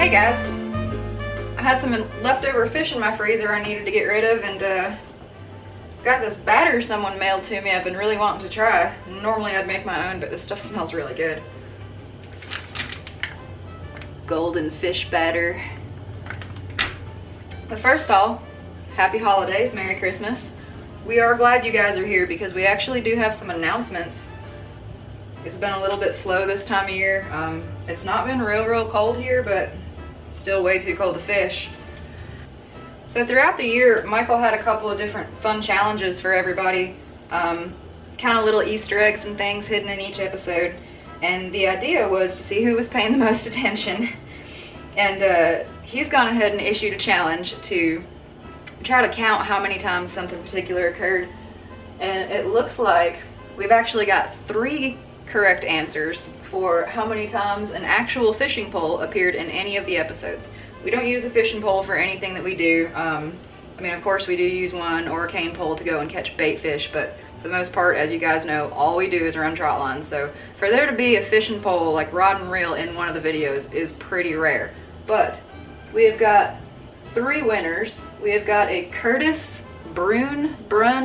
Hey guys, I had some leftover fish in my freezer I needed to get rid of, and got this batter someone mailed to me I've been really wanting to try. Normally I'd make my own, but this stuff smells really good. Golden fish batter. But first off, happy holidays, Merry Christmas. We are glad you guys are here because we actually do have some announcements. It's been a little bit slow this time of year. It's not been real cold here, but still way too cold to fish. So throughout the year, Michael had a couple of different fun challenges for everybody. Kind of little Easter eggs and things hidden in each episode. And the idea was to see who was paying the most attention. And he's gone ahead and issued a challenge to try to count how many times something particular occurred. And it looks like we've actually got 3 correct answers for how many times an actual fishing pole appeared in any of the episodes. We don't use a fishing pole for anything that we do. I mean, of course we do use one or a cane pole to go and catch bait fish, but for the most part, as you guys know, all we do is run trot lines. So for there to be a fishing pole, like rod and reel, in one of the videos is pretty rare. But we have got 3 winners. We have got a Curtis Brun,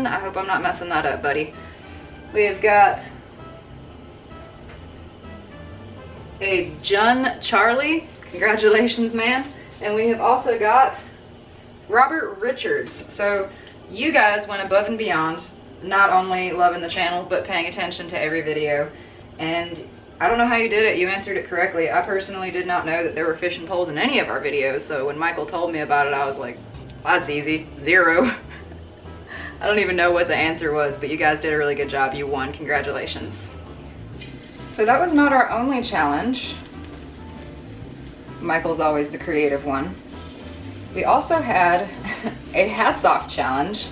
I hope I'm not messing that up, buddy. We have got a Jun Charlie, congratulations, man. And we have also got Robert Richards. So you guys went above and beyond, not only loving the channel, but paying attention to every video. And I don't know how you did it, you answered it correctly. I personally did not know that there were fishing poles in any of our videos, so when Michael told me about it, I was like, well, that's easy, 0. I don't even know what the answer was, but you guys did a really good job. You won, congratulations. So that was not our only challenge. Michael's always the creative one. We also had a hats off challenge.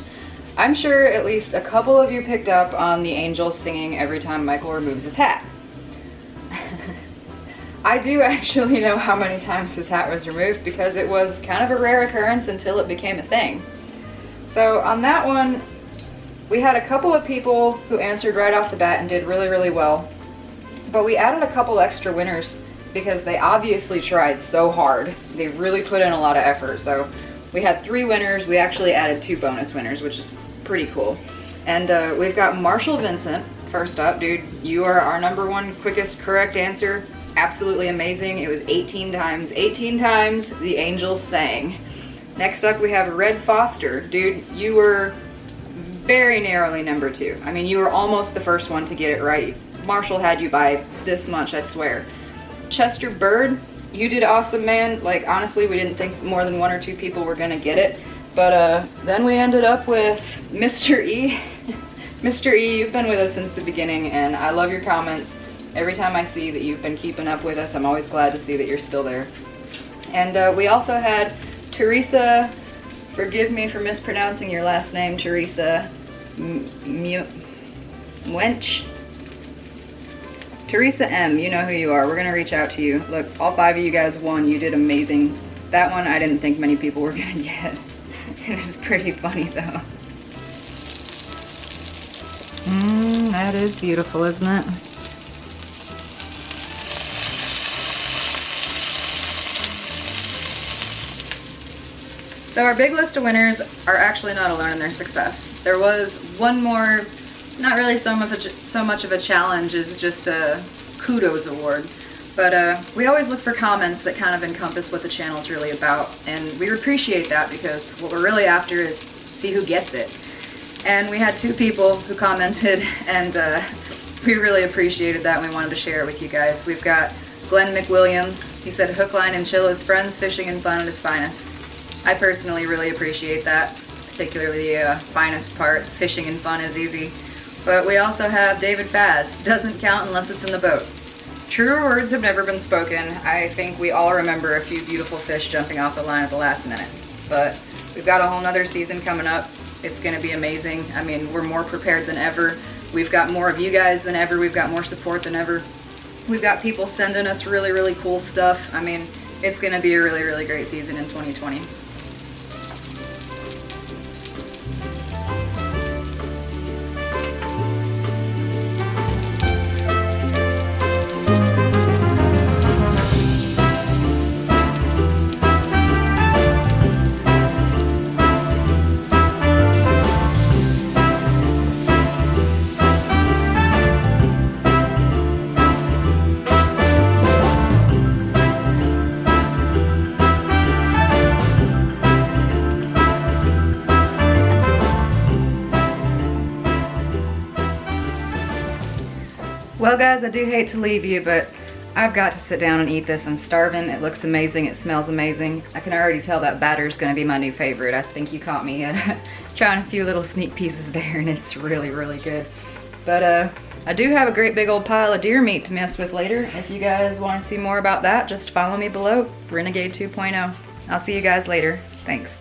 I'm sure at least a couple of you picked up on the angel singing every time Michael removes his hat. I do actually know how many times his hat was removed because it was kind of a rare occurrence until it became a thing. So on that one, we had a couple of people who answered right off the bat and did really well. But we added a couple extra winners because they obviously tried so hard. They really put in a lot of effort. So we had 3 winners. We actually added 2 bonus winners, which is pretty cool. And we've got Marshall Vincent first up. Dude, you are our #1 quickest correct answer. Absolutely amazing. It was 18 times. 18 times the angels sang. Next up we have Red Foster. Dude, you were very narrowly #2. I mean, you were almost the first one to get it right. Marshall had you by this much, I swear. Chester Bird, you did awesome, man. Like, honestly, we didn't think more than 1 or 2 people were gonna get it. But then we ended up with Mr. E. Mr. E, you've been with us since the beginning, and I love your comments. Every time I see that you've been keeping up with us, I'm always glad to see that you're still there. And we also had Teresa, forgive me for mispronouncing your last name, Teresa Wench. Teresa M, you know who you are. We're gonna reach out to you. Look, all 5 of you guys won. You did amazing. That one I didn't think many people were gonna get. It was pretty funny though. That is beautiful, isn't it? So our big list of winners are actually not alone in their success. There was one more, not really so much of a challenge as just a kudos award. But we always look for comments that kind of encompass what the channel is really about. And we appreciate that because what we're really after is see who gets it. And we had 2 people who commented, and we really appreciated that and we wanted to share it with you guys. We've got Glenn McWilliams, he said hook, line, and chill is friends, fishing, and fun at its finest. I personally really appreciate that, particularly the finest part. Fishing and fun is easy. But we also have David Faz, doesn't count unless it's in the boat. Truer words have never been spoken. I think we all remember a few beautiful fish jumping off the line at the last minute. But we've got a whole nother season coming up. It's gonna be amazing. I mean, we're more prepared than ever. We've got more of you guys than ever. We've got more support than ever. We've got people sending us really, really cool stuff. I mean, it's gonna be a really, really great season in 2020. Well guys, I do hate to leave you, but I've got to sit down and eat this. I'm starving. It looks amazing. It smells amazing. I can already tell that batter's gonna be my new favorite. I think you caught me trying a few little sneak pieces there, and it's really, really good. But I do have a great big old pile of deer meat to mess with later. If you guys want to see more about that, just follow me below, Renegade 2.0. I'll see you guys later. Thanks.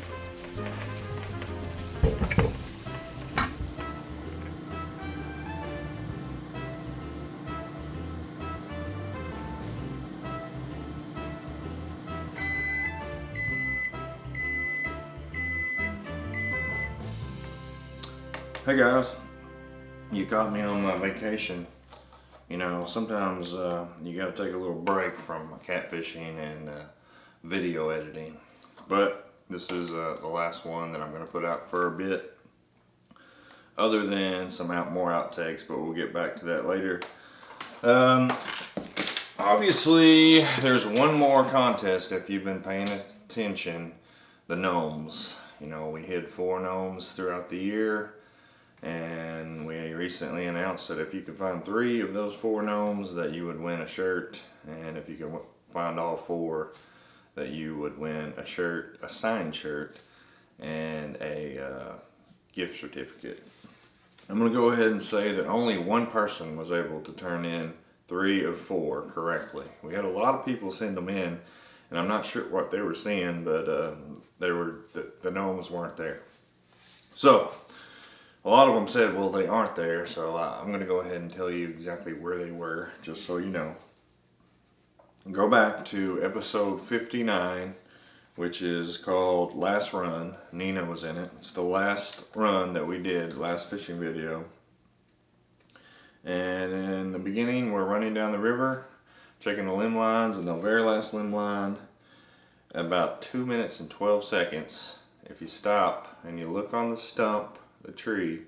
Hey guys, you caught me on my vacation. You know, sometimes you gotta take a little break from catfishing and video editing. But this is the last one that I'm gonna put out for a bit. Other than some more outtakes, but we'll get back to that later. Obviously, there's one more contest if you've been paying attention. The gnomes. You know, we hid 4 gnomes throughout the year. And we recently announced that if you could find 3 of those 4 gnomes, that you would win a shirt. And if you could find all 4, that you would win a shirt, a signed shirt, and a gift certificate. I'm going to go ahead and say that only one person was able to turn in 3 of 4 correctly. We had a lot of people send them in, and I'm not sure what they were seeing, but the gnomes weren't there. So a lot of them said, well, they aren't there, so I'm going to go ahead and tell you exactly where they were, just so you know. Go back to episode 59, which is called Last Run. Nina was in it. It's the last run that we did, last fishing video. And in the beginning, we're running down the river, checking the limb lines, and the very last limb line, about 2 minutes and 12 seconds, if you stop and you look on the stump, the tree,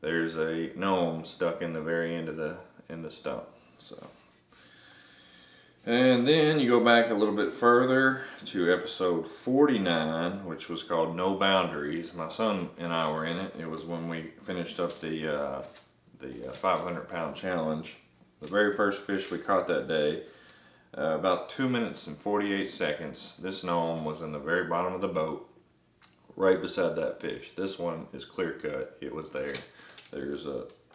there's a gnome stuck in the very end of the stump. So, and then you go back a little bit further to episode 49, which was called No Boundaries. My son and I were in it. It was when we finished up the 500-pound challenge. The very first fish we caught that day, about 2 minutes and 48 seconds. This gnome was in the very bottom of the boat, right beside that fish. This one is clear cut. It was there. There's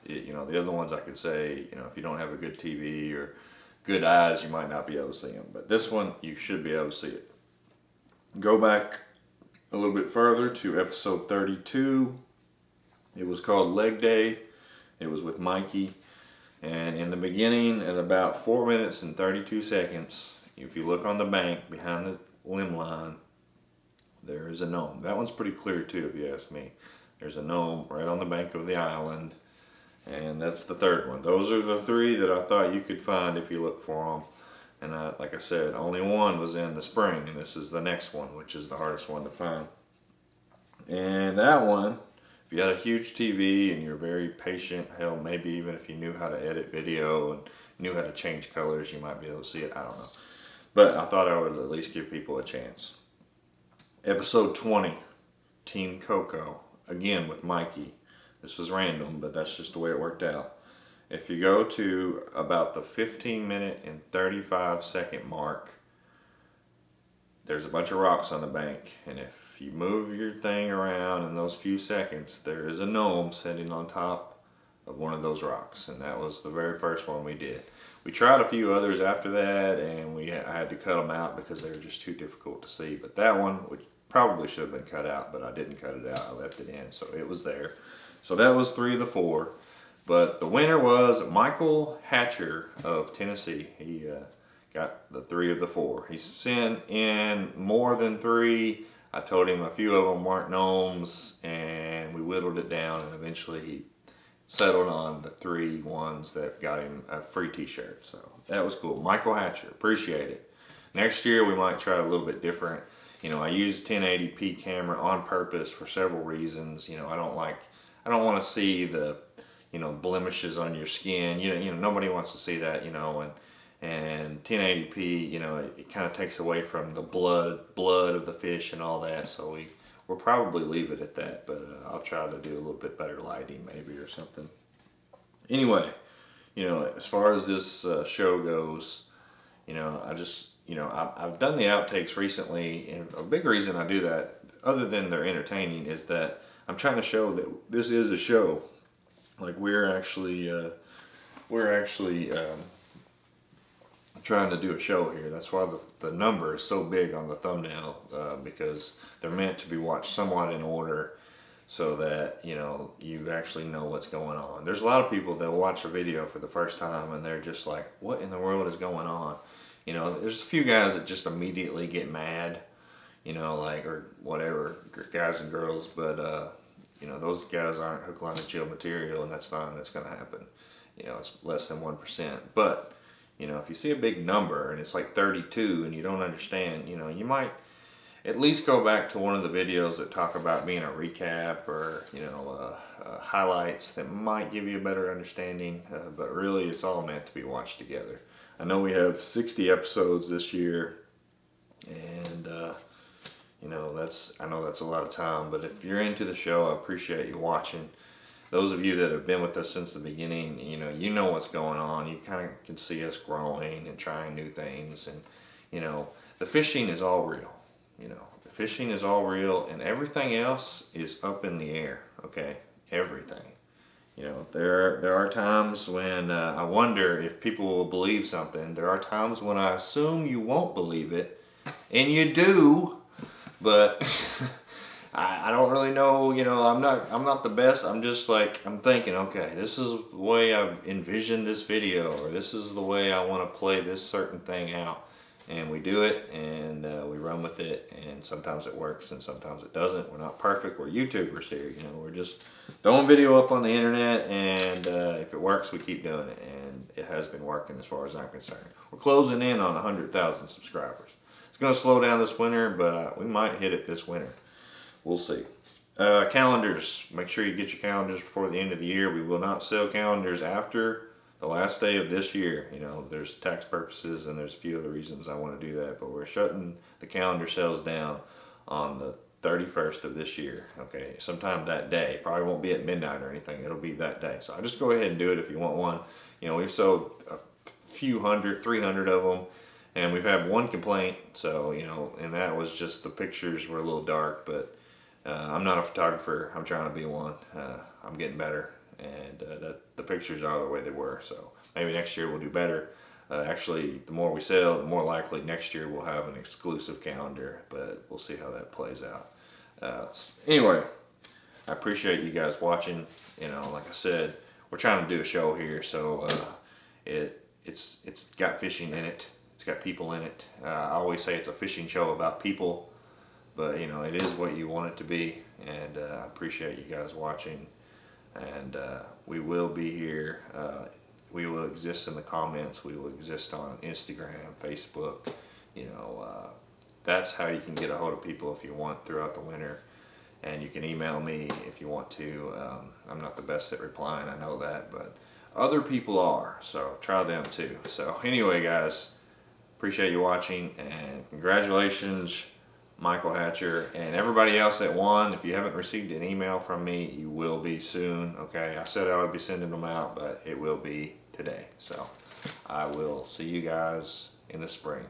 you know, the other ones I could say, you know, if you don't have a good TV or good eyes, you might not be able to see them. But this one, you should be able to see it. Go back a little bit further to episode 32. It was called Leg Day. It was with Mikey. And in the beginning, at about 4 minutes and 32 seconds, if you look on the bank behind the limb line, there is a gnome. That one's pretty clear too, if you ask me. There's a gnome right on the bank of the island, and that's the third one. Those are the 3 that I thought you could find if you look for them. And like I said, only one was in the spring, and this is the next one, which is the hardest one to find. And that one, if you had a huge TV and you're very patient, hell, maybe even if you knew how to edit video and knew how to change colors, you might be able to see it. I don't know. But I thought I would at least give people a chance. Episode 20, Team Coco, again with Mikey. This was random, but that's just the way it worked out. If you go to about the 15-minute and 35-second mark, there's a bunch of rocks on the bank, and if you move your thing around in those few seconds, there is a gnome sitting on top of one of those rocks, and that was the very first one we did. We tried a few others after that, and I had to cut them out because they were just too difficult to see. But that one, which probably should have been cut out, but I didn't cut it out. I left it in, so it was there. So that was 3 of the 4. But the winner was Michael Hatcher of Tennessee. He got the 3 of the 4. He sent in more than 3. I told him a few of them weren't gnomes, and we whittled it down, and eventually he settled on the 3 ones that got him a free t-shirt. So that was cool. Michael Hatcher, appreciate it. Next year we might try a little bit different. You know, I use 1080p camera on purpose for several reasons. You know, I don't want to see the, you know, blemishes on your skin. You know, nobody wants to see that, you know, and 1080p, you know, it kind of takes away from the blood of the fish and all that. So we'll probably leave it at that, but I'll try to do a little bit better lighting maybe or something. Anyway, you know, as far as this show goes, you know, I've done the outtakes recently, and a big reason I do that, other than they're entertaining, is that I'm trying to show that this is a show. Like we're actually trying to do a show here. That's why the number is so big on the thumbnail, because they're meant to be watched somewhat in order, so that, you know, you actually know what's going on. There's a lot of people that watch a video for the first time and they're just like, what in the world is going on? You know, there's a few guys that just immediately get mad, you know, like, or whatever, guys and girls, but you know, those guys aren't hook, line, and chill material, and that's fine. That's going to happen. You know, it's less than 1%. But, you know, if you see a big number and it's like 32 and you don't understand, you know, you might at least go back to one of the videos that talk about being a recap, or, you know, highlights that might give you a better understanding. But really, it's all meant to be watched together. I know we have 60 episodes this year, and you know, I know that's a lot of time, but if you're into the show, I appreciate you watching. Those of you that have been with us since the beginning, you know what's going on. You kind of can see us growing and trying new things, and you know, the fishing is all real. You know, the fishing is all real, and everything else is up in the air. Okay, everything. You know, there are times when I wonder if people will believe something. There are times when I assume you won't believe it, and you do. But I don't really know, you know, I'm not the best. I'm just like, I'm thinking, okay, this is the way I've envisioned this video, or this is the way I want to play this certain thing out. And we do it, and we run with it, and sometimes it works and sometimes it doesn't. We're not perfect. We're YouTubers here, you know, we're just throwing video up on the internet, and if it works, we keep doing it, and it has been working as far as I'm concerned. We're closing in on 100,000 subscribers. Going to slow down this winter, but we might hit it this winter. We'll see. Calendars. Make sure you get your calendars before the end of the year. We will not sell calendars after the last day of this year. You know, there's tax purposes and there's a few other reasons I want to do that, but we're shutting the calendar sales down on the 31st of this year. Okay, sometime that day. Probably won't be at midnight or anything. It'll be that day. So I just go ahead and do it if you want one. You know, we've sold a few hundred, 300 of them. And we've had one complaint, so, you know, and that was just the pictures were a little dark, but I'm not a photographer. I'm trying to be one. I'm getting better, and the pictures are the way they were, so maybe next year we'll do better. Actually, the more we sell, the more likely next year we'll have an exclusive calendar, but we'll see how that plays out. Anyway, I appreciate you guys watching. You know, like I said, we're trying to do a show here, so it's got fishing in it. It's got people in it. I always say it's a fishing show about people, but you know, it is what you want it to be, and I appreciate you guys watching, and we will be here. We will exist in the comments. We will exist on Instagram, Facebook. You know, that's how you can get a hold of people if you want throughout the winter, and you can email me if you want to. I'm not the best at replying, I know that, but other people are, so try them too. So anyway, guys, appreciate you watching, and congratulations, Michael Hatcher, and everybody else that won. If you haven't received an email from me, you will be soon. Okay, I said I would be sending them out, but it will be today. So I will see you guys in the spring.